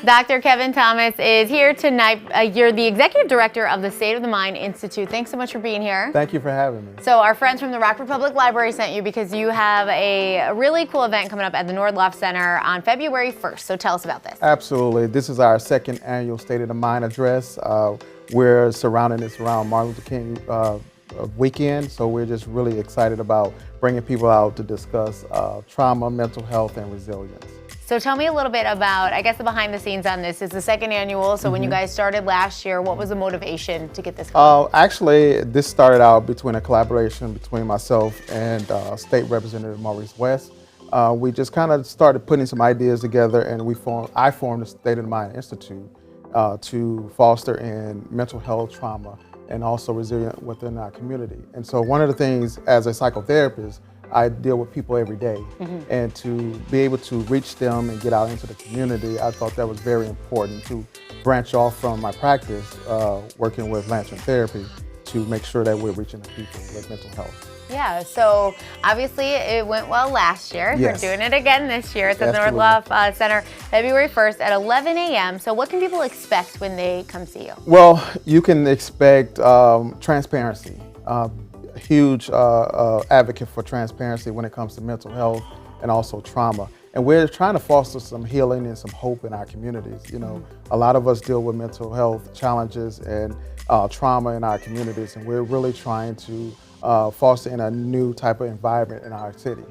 Dr. Kevin Thomas is here tonight. You're the Executive Director of the State of the Mind Institute. Thanks so much for being here. Thank you for having me. So our friends from the Rockford Public Library sent you because you have a really cool event coming up at the Nordlof Center on February 1st. So tell us about this. Absolutely. This is our second annual State of the Mind address. We're surrounding this around Martin Luther King weekend, so we're just really excited about bringing people out to discuss trauma, mental health, and resilience. So tell me a little bit about, I guess, the behind the scenes on this. It's the second annual, so when you guys started last year, what was the motivation to get this going? Actually, this started out between a collaboration between myself and State Representative Maurice West. We just kind of started putting some ideas together, and I formed the State of the Mind Institute to foster in mental health, trauma, and also resilience within our community. And so one of the things as a psychotherapist, I deal with people every day, and to be able to reach them and get out into the community, I thought that was very important to branch off from my practice, working with Lantern Therapy, to make sure that we're reaching the people with mental health. Yeah, so obviously it went well last year. Yes. We're doing it again this year at the Absolutely. Nordlof Center, February 1st at 11 a.m. So what can people expect when they come see you? Well, you can expect transparency. Huge advocate for transparency when it comes to mental health and also trauma. And we're trying to foster some healing and some hope in our communities. You know, a lot of us deal with mental health challenges and trauma in our communities, and we're really trying to foster in a new type of environment in our city.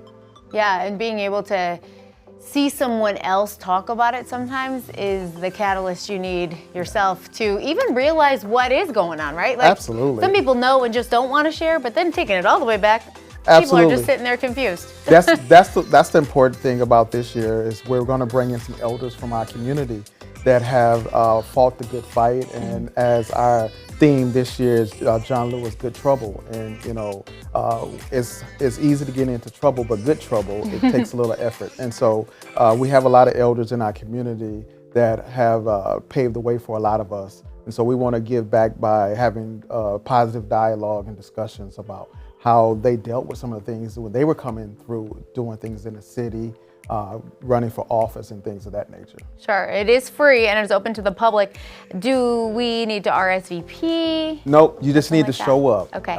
Yeah, and being able to see someone else talk about it sometimes is the catalyst you need yourself to even realize what is going on, right? Like, absolutely. Some people know and just don't want to share, but then taking it all the way back, absolutely. people are just sitting there confused. That's the important thing about this year is we're going to bring in some elders from our community that have fought the good fight, and as our theme this year is John Lewis, Good Trouble. And you know, it's easy to get into trouble, but good trouble, it takes a little effort. And so we have a lot of elders in our community that have paved the way for a lot of us. And so we want to give back by having positive dialogue and discussions about how they dealt with some of the things when they were coming through, doing things in the city, running for office and things of that nature. Sure, it is free and it's open to the public. Do we need to RSVP? Nope, you just need to show up. Okay.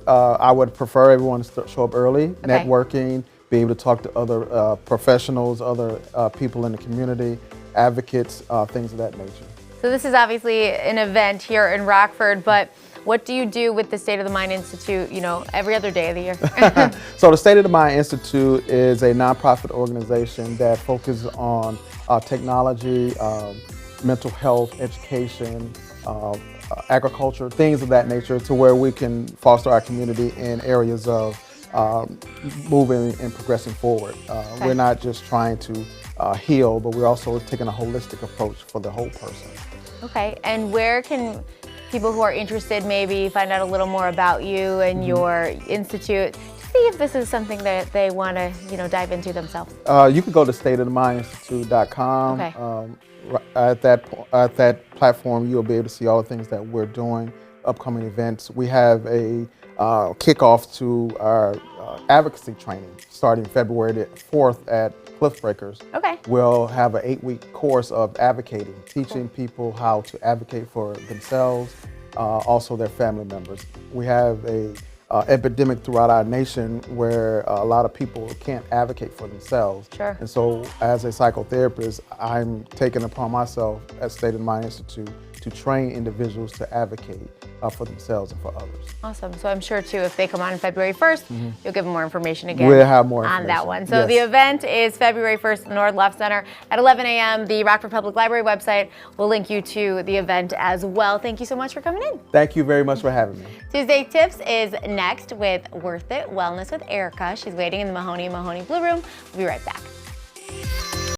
I would prefer everyone to show up early, networking, be able to talk to other professionals, other people in the community, advocates, things of that nature. So this is obviously an event here in Rockford, but what do you do with the State of the Mind Institute, you know, every other day of the year? So the State of the Mind Institute is a nonprofit organization that focuses on technology, mental health, education, agriculture, things of that nature, to where we can foster our community in areas of moving and progressing forward. We're not just trying to heal, but we're also taking a holistic approach for the whole person. Okay, and where can people who are interested maybe find out a little more about you and your institute to see if this is something that they want to, you know, dive into themselves? You can go to stateofthemindinstitute.com. Okay. At that platform, you'll be able to see all the things that we're doing, upcoming events. We have a kickoff to our advocacy training starting February the 4th at Cliff Breakers. Okay. We'll have an 8-week course of advocating, teaching people how to advocate for themselves, also their family members. We have a epidemic throughout our nation where a lot of people can't advocate for themselves. Sure. And so as a psychotherapist, I'm taking upon myself at State of the Mind Institute to train individuals to advocate for themselves and for others. Awesome. So I'm sure too, if they come on February 1st, you'll give them more information again. We'll have more information on that one. So the event is February 1st at the Nordlof Center at 11 a.m. The Rockford Public Library website will link you to the event as well. Thank you so much for coming in. Thank you very much for having me. Tuesday Tips is next with Worth It Wellness with Erica. She's waiting in the Mahoney Blue Room. We'll be right back.